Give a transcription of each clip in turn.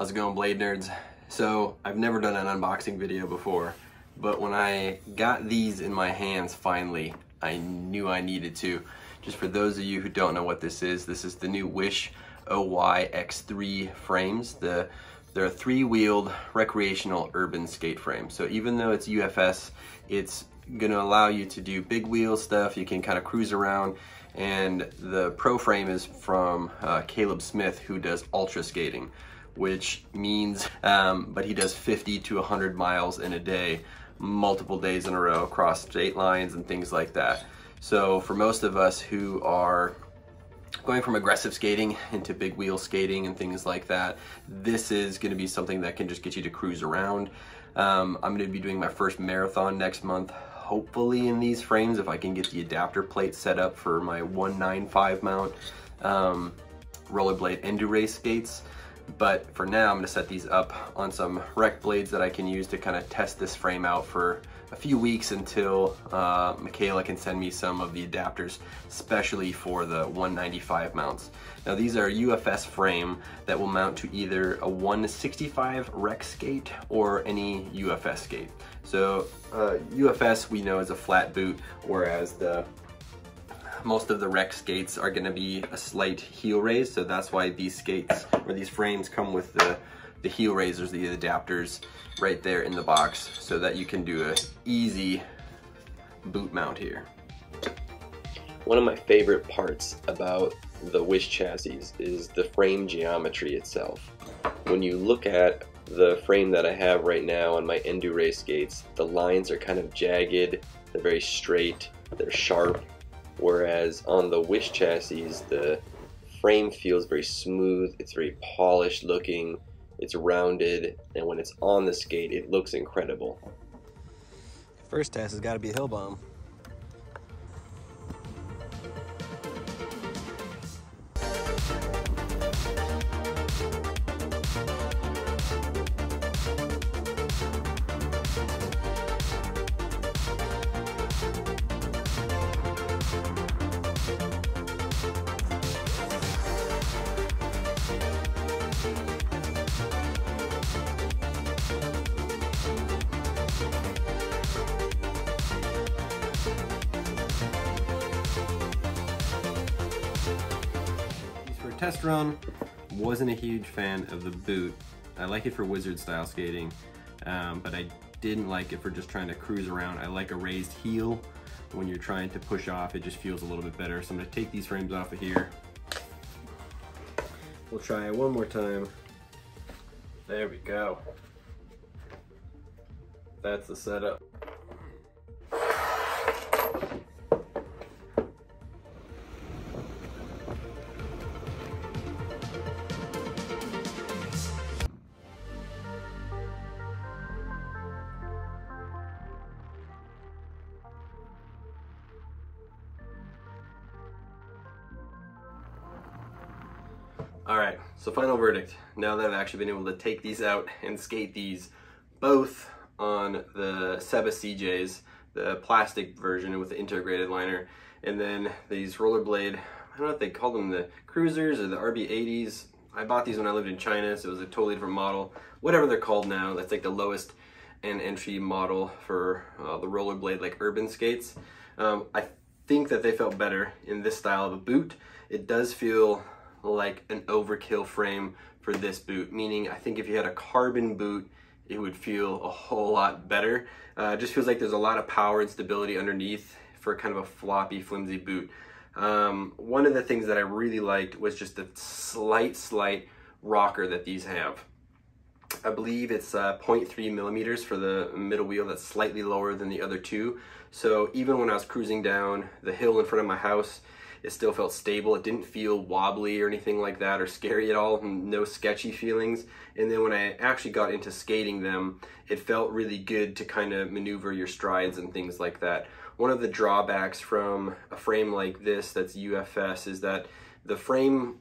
How's it going, Blade Nerds? So I've never done an unboxing video before, but when I got these in my hands finally, I knew I needed to. Just for those of you who don't know what this is the new Oysi OY3X frames. They're a three-wheeled recreational urban skate frame. So even though it's UFS, it's gonna allow you to do big wheel stuff. You can kind of cruise around. And the Pro frame is from Caleb Smith, who does ultra skating, which means, but he does 50 to 100 miles in a day, multiple days in a row across state lines and things like that. So for most of us who are going from aggressive skating into big wheel skating and things like that, this is gonna be something that can just get you to cruise around. I'm gonna be doing my first marathon next month, hopefully in these frames, if I can get the adapter plate set up for my 195 mount rollerblade enduro skates. But for now, I'm gonna set these up on some rec blades that I can use to kind of test this frame out for a few weeks until Michaela can send me some of the adapters, especially for the 195 mounts. Now these are a UFS frame that will mount to either a 165 rec skate or any UFS skate. So UFS we know is a flat boot, whereas most of the rec skates are going to be a slight heel raise, so that's why these skates or these frames come with the heel raisers, the adapters right there in the box, so that you can do an easy boot mount here. One of my favorite parts about the Oysi chassis is the frame geometry itself. When you look at the frame that I have right now on my enduro skates, the lines are kind of jagged, they're very straight, they're sharp. Whereas on the Oysi chassis, the frame feels very smooth, it's very polished looking, it's rounded, and when it's on the skate, it looks incredible. First test has got to be a hill bomb. Test run, wasn't a huge fan of the boot. I like it for wizard style skating, but I didn't like it for just trying to cruise around. I like a raised heel. When you're trying to push off, it just feels a little bit better. So I'm gonna take these frames off of here. We'll try it one more time. There we go. That's the setup. All right, so final verdict. Now that I've actually been able to take these out and skate these both on the Seba CJs, the plastic version with the integrated liner, and then these rollerblade, I don't know if they call them the cruisers or the RB80s. I bought these when I lived in China, so it was a totally different model. Whatever they're called now, that's like the lowest and entry model for the rollerblade like urban skates. I think that they felt better in this style of a boot. It does feel like an overkill frame for this boot, meaning I think if you had a carbon boot, it would feel a whole lot better. It just feels like there's a lot of power and stability underneath for kind of a floppy, flimsy boot. One of the things that I really liked was just the slight rocker that these have. I believe it's 0.3 millimeters for the middle wheel. That's slightly lower than the other two. So even when I was cruising down the hill in front of my house, it still felt stable. It didn't feel wobbly or anything like that or scary at all, no sketchy feelings. And then when I actually got into skating them, it felt really good to kind of maneuver your strides and things like that. One of the drawbacks from a frame like this that's UFS is that the frame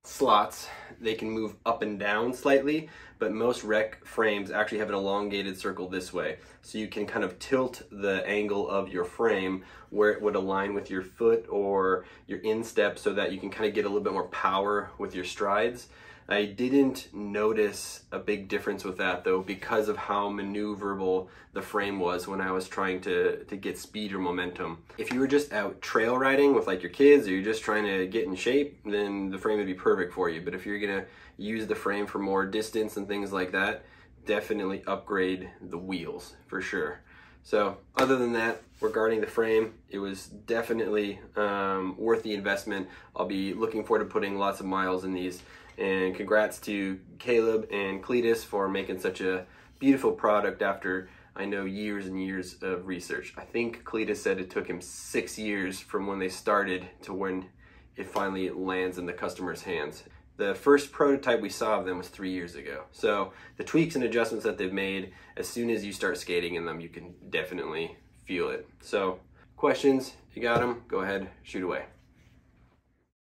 slots, they can move up and down slightly, but most rec frames actually have an elongated circle this way. So you can kind of tilt the angle of your frame where it would align with your foot or your instep so that you can kind of get a little bit more power with your strides. I didn't notice a big difference with that though, because of how maneuverable the frame was when I was trying to get speed or momentum. If you were just out trail riding with like your kids, or you're just trying to get in shape, then the frame would be perfect for you. But if you're gonna use the frame for more distance and things like that, definitely upgrade the wheels for sure. So other than that, regarding the frame, it was definitely worth the investment. I'll be looking forward to putting lots of miles in these. And congrats to Caleb and Cletus for making such a beautiful product after, I know, years and years of research. I think Cletus said it took him 6 years from when they started to when it finally lands in the customer's hands. The first prototype we saw of them was 3 years ago. So the tweaks and adjustments that they've made, as soon as you start skating in them, you can definitely feel it. So questions, you got them, go ahead, shoot away.